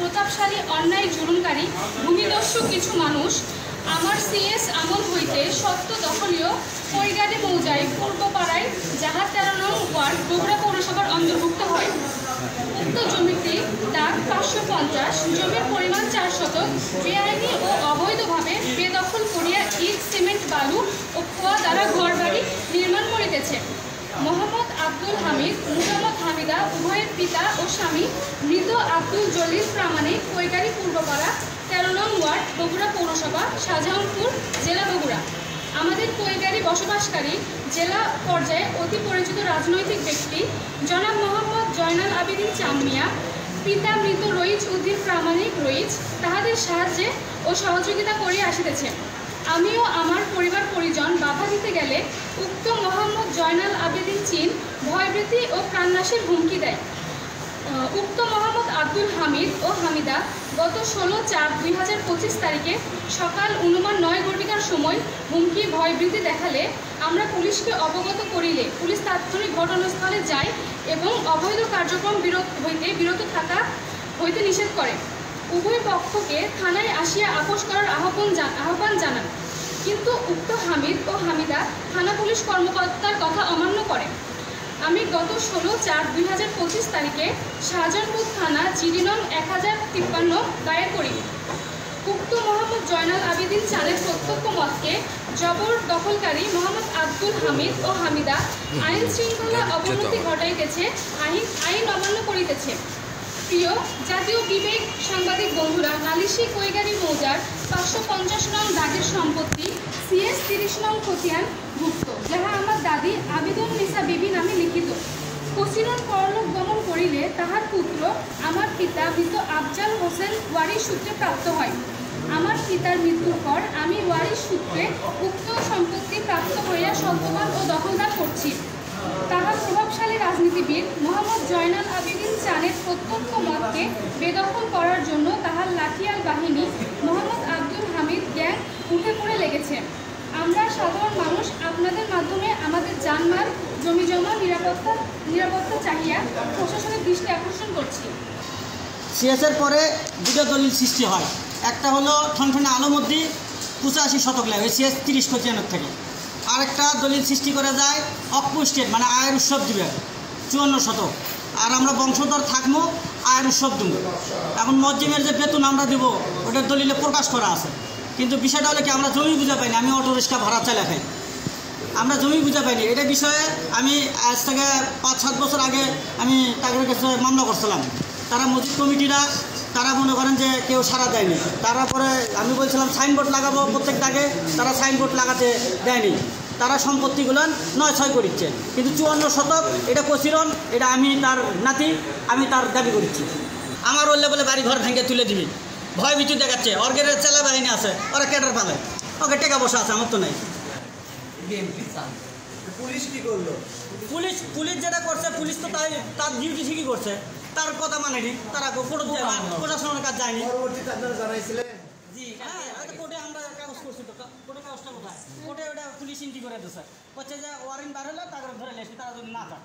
প্রতাপশালী অন্যায় জুলুমকারী ভূমিদস্যু কিছু মানুষ আমার সিএস আমল হইতে সত্য দখলীয় কৈগারী মৌজায় পূর্বপাড়ায় জাহাজ 13 নং ওয়ার্ড বগুড়া পৌরসভার অন্তর্ভুক্ত হয়। উক্ত জমিটি দাগ 550, জমির পরিমাণ 4 শতক, বেআইনি ও অবৈধভাবে বেদখল করিয়া ইট, সিমেন্ট, বালু ও খোয়া দ্বারা ঘরবাড়ি নির্মাণ করিতেছে। মোহাম্মদ আব্দুল হামিদ, মোহাম্মদ হামিদা উভয়ের পিতা ও স্বামী মৃত আব্দুল জলিল প্রামাণিক, কৈগারী পূর্বপাড়া 13 নং ওয়ার্ড বগুড়া পৌরসভা, শাহজাহানপুর জেলা বগুড়া। আমাদের কৈগারী বসবাসকারী জেলা পর্যায়ে অতি পরিচিত রাজনৈতিক ব্যক্তি জনাব মোহাম্মদ জয়নাল আবেদিন চাঁদ মিয়া, পিতা মৃত রইজ উদ্দিন প্রামাণিক রইজ, তাহাদের সাহায্যে ও সহযোগিতা করিয়া আসিতেছে। আমিও আমার পরিবার পরিজন বাধা দিতে গেলে উক্ত মোহাম্মদ জয়নাল আবেদিন চীন ভয়ভীতি ও প্রাণনাশের হুমকি দেয়। উক্ত মোহাম্মদ আব্দুল হামিদ ও হামিদা গত 16/4/2025 তারিখে সকাল অনুমান 9 ঘটিকার সময় হুমকি ভয়ভীতি দেখালে আমরা পুলিশকে অবগত করিলে পুলিশ তাৎক্ষণিক ঘটনাস্থলে যায় এবং অবৈধ কার্যক্রম বিরত থাকা হইতে নিষেধ করে। উভয় পক্ষকে থানায় আসিয়া আপোষ করার আহ্বান জানান, কিন্তু উক্ত হামিদ ও হামিদা থানা পুলিশ কর্মকর্তার কথা অমান্য করে। আমি গত 16/4/2025 তারিখে শাহজাহানপুর থানা জিডি নং 1053 দায়ের করি। উক্ত মোহাম্মদ জয়নাল আবেদিন চাঁদের প্রত্যক্ষ মতকে জবরদখলকারী মোহাম্মদ আব্দুল হামিদ ও হামিদা আইন শৃঙ্খলা অবনতি ঘটাইতেছে, আইন অমান্য করিতেছে। প্রিয় জাতীয় বিবেক সাংবাদিক বন্ধুরা, নালিশি কৈগারী মৌজার 550 নং দাগের সম্পত্তি সিএস 30 নং খতিয়ান ভুক্ত, যাহা আমার দাদি আবেদন নিসা বিবি নামে লিখিত। কসিরন পরলোক গমন করিলে তাহার পুত্র আমার পিতা মৃত আফজাল হোসেন ওয়ারিশ সূত্রে প্রাপ্ত হয়। আমার পিতার মৃত্যুর পর আমি ওয়ারিশ সূত্রে উক্ত সম্পত্তি প্রাপ্ত হইয়া সদ্যবান ও দখলদার করছি। তাহার প্রভাবশালী রাজনীতিবিদ মোহাম্মদ জয়নাল আবেদিন চাঁদের প্রত্যক্ষ মতকে বেদখল করার জন্য তাহার লাঠিয়াল বাহিনী মোহাম্মদ আব্দুল হামিদ গ্যাং উঠে পড়ে লেগেছে। আমরা সাধারণ মানুষ আপনাদের মাধ্যমে আমাদের জানমাল, জমিজমা, নিরাপত্তা চাহিয়া প্রশাসনের দৃষ্টি আকর্ষণ করছি। সিএসের পরে দুটো দলিল সৃষ্টি হয়, একটা হলো ঠনঠনে আলমদ্দি 85 শতক লাগে সিএস 30 খতিয়ানের থেকে, আরেকটা দলিল সৃষ্টি করা যায় অক্পু স্টেট মানে আয়ের উৎসব দিবে 54 শতক, আর আমরা বংশধর থাকবো আয়ের উৎসব দেব। এখন মসজিদের যে বেতন আমরা দেবো ওটার দলিলে প্রকাশ করা আছে, কিন্তু বিষয়টা হলো কি আমরা জমি বুঝা পাইনি, আমি অটো রিক্সা ভাড়া চালা খাই, আমরা জমি বুঝা পাইনি। এটা বিষয়ে আমি আজ থেকে 5-7 বছর আগে আমি তাদের কাছে মামলা করছিলাম। তারা মসজিদ কমিটিরা তারা মনে করেন যে কেউ সাড়া দেয়নি। তারপরে আমি বলছিলাম সাইনবোর্ড লাগাবো প্রত্যেক দাগে, তারা সাইনবোর্ড লাগাতে দেয়নি। তারা সম্পত্তিগুলো 9-6 করিচ্ছে, কিন্তু 54 শতক এটা কচিরন, এটা আমি তার নাতি, আমি তার দাবি করছি। আমার ওর লেভেলে বাড়ি ঘর ভেঙে তুলে দিবি, ভয় বিচু দেখাচ্ছে। অর্গের চেলা বাহিনী আছে, ওরা ক্যাডার পালে, ওকে টেকা বসা আছে, আমার তো নেই। পুলিশ কি করলো? পুলিশ যেটা করছে, পুলিশ তো তার ডিউটি ঠিকই করছে, তার কথা মানেনি। তারা প্রশাসনের কাজ যায়নি। পরবর্তীতে আপনারা জানাইছিলেন? জি হ্যাঁ, কোর্টে আমরা কাগজ করছি, তো কোর্টে কাগজটা কোথায়? কোর্টে ওটা পুলিশ এন্ট্রি করে দিচ্ছে, হচ্ছে যে ওয়ারেন্ট বার হলে তাদের ধরে লেসি, তারা যদি না চায়।